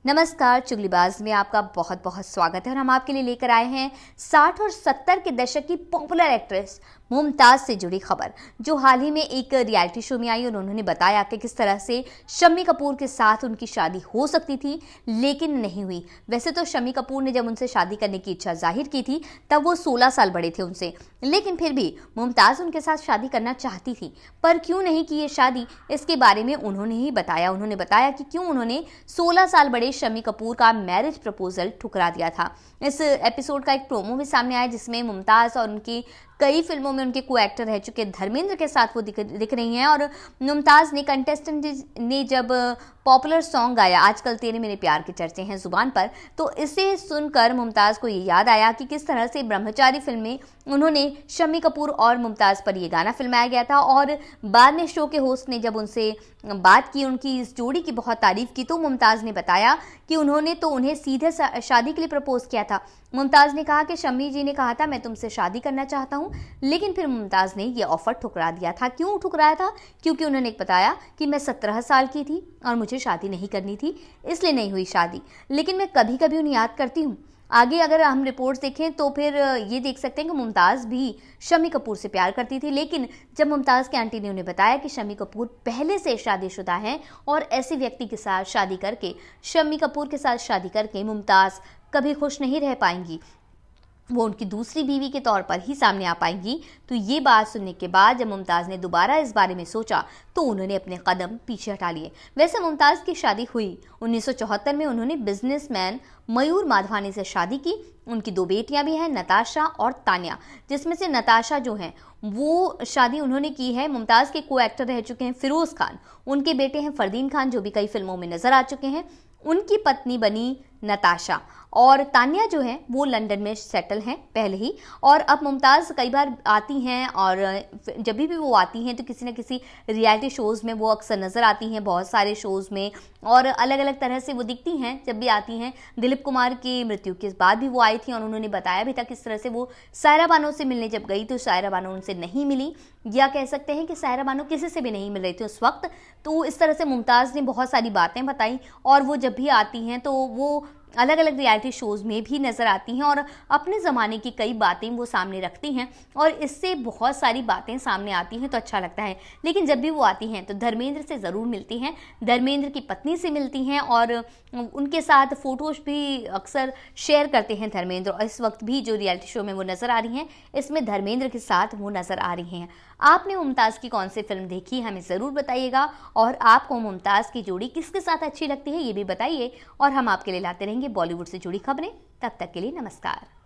नमस्कार, चुगलीबाज में आपका बहुत बहुत स्वागत है और हम आपके लिए लेकर आए हैं 60 और 70 के दशक की पॉपुलर एक्ट्रेस मुमताज़ से जुड़ी खबर, जो हाल ही में एक रियलिटी शो में आई और उन्होंने बताया कि किस तरह से शम्मी कपूर के साथ उनकी शादी हो सकती थी लेकिन नहीं हुई। वैसे तो शम्मी कपूर ने जब उनसे शादी करने की इच्छा जाहिर की थी तब वो 16 साल बड़े थे उनसे, लेकिन फिर भी मुमताज़ उनके साथ शादी करना चाहती थी। पर क्यों नहीं की ये शादी, इसके बारे में उन्होंने ही बताया। उन्होंने बताया कि क्यों उन्होंने 16 साल बड़े शम्मी कपूर का मैरिज प्रपोजल ठुकरा दिया था। इस एपिसोड का एक प्रोमो भी सामने आया जिसमें मुमताज़ और उनकी कई फिल्मों में उनके को एक्टर रह चुके धर्मेंद्र के साथ वो दिख रही हैं। और मुमताज़ ने कंटेस्टेंट ने जब पॉपुलर सॉन्ग गाया आजकल तेरे मेरे प्यार के चर्चे हैं जुबान पर, तो इसे सुनकर मुमताज़ को ये याद आया कि किस तरह से ब्रह्मचारी फिल्म में उन्होंने शम्मी कपूर और मुमताज़ पर ये गाना फिल्माया गया था। और बाद में शो के होस्ट ने जब उनसे बात की, उनकी इस जोड़ी की बहुत तारीफ की, तो मुमताज़ ने बताया कि उन्होंने तो उन्हें सीधे शादी के लिए प्रपोज किया था। मुमताज़ ने कहा कि शम्मी जी ने कहा था मैं तुमसे शादी करना चाहता हूँ, लेकिन फिर मुमताज़ ने ये ऑफ़र ठुकरा दिया था। क्यों ठुकराया था? क्योंकि उन्होंने बताया कि मैं 17 साल की थी और मुझे शादी नहीं करनी थी, इसलिए नहीं हुई शादी। लेकिन मैं कभी कभी उन्हें याद करती हूँ। आगे अगर हम रिपोर्ट्स देखें तो फिर ये देख सकते हैं कि मुमताज़ भी शम्मी कपूर से प्यार करती थी, लेकिन जब मुमताज़ के आंटी ने उन्हें बताया कि शम्मी कपूर पहले से शादीशुदा हैं और ऐसे व्यक्ति के साथ शादी करके, शम्मी कपूर के साथ शादी करके मुमताज़ कभी खुश नहीं रह पाएंगी, वो उनकी दूसरी बीवी के तौर पर ही सामने आ पाएंगी, तो ये बात सुनने के बाद जब मुमताज़ ने दोबारा इस बारे में सोचा तो उन्होंने अपने कदम पीछे हटा लिए। वैसे मुमताज़ की शादी हुई 1974 में। उन्होंने बिजनेसमैन मयूर माधवानी से शादी की। उनकी 2 बेटियां भी हैं, नताशा और तान्या, जिसमें से नताशा जो हैं वो शादी उन्होंने की है, मुमताज़ के को एक्टर रह चुके हैं फिरोज़ खान। उनके बेटे हैं फरदीन खान, जो भी कई फिल्मों में नजर आ चुके हैं। उनकी पत्नी बनी नताशा और तान्या जो है वो लंदन में सेटल हैं पहले ही। और अब मुमताज़ कई बार आती हैं और जब भी वो आती हैं तो किसी न किसी रियलिटी शोज़ में वो अक्सर नज़र आती हैं, बहुत सारे शोज़ में, और अलग अलग तरह से वो दिखती हैं जब भी आती हैं। दिलीप कुमार की मृत्यु के बाद भी वो आई थी और उन्होंने बताया भी था किस तरह से वो सायरा बानो से मिलने जब गई तो सायरा बानो उनसे नहीं मिली, या कह सकते हैं कि सायरा बानो किसी से भी नहीं मिल रही थी उस वक्त। तो इस तरह से मुमताज़ ने बहुत सारी बातें बताई और वो जब भी आती हैं तो वो अलग अलग रियलिटी शोज़ में भी नज़र आती हैं और अपने ज़माने की कई बातें वो सामने रखती हैं और इससे बहुत सारी बातें सामने आती हैं तो अच्छा लगता है। लेकिन जब भी वो आती हैं तो धर्मेंद्र से ज़रूर मिलती हैं, धर्मेंद्र की पत्नी से मिलती हैं और उनके साथ फ़ोटोज़ भी अक्सर शेयर करते हैं धर्मेंद्र। और इस वक्त भी जो रियलिटी शो में वो नज़र आ रही हैं इसमें धर्मेंद्र के साथ वो नज़र आ रही हैं। आपने मुमताज़ की कौन सी फिल्म देखी, हमें ज़रूर बताइएगा। और आपको मुमताज़ की जोड़ी किसके साथ अच्छी लगती है ये भी बताइए और हम आपके लिए लाते रहेंगे बॉलीवुड से जुड़ी खबरें। तब तक के लिए नमस्कार।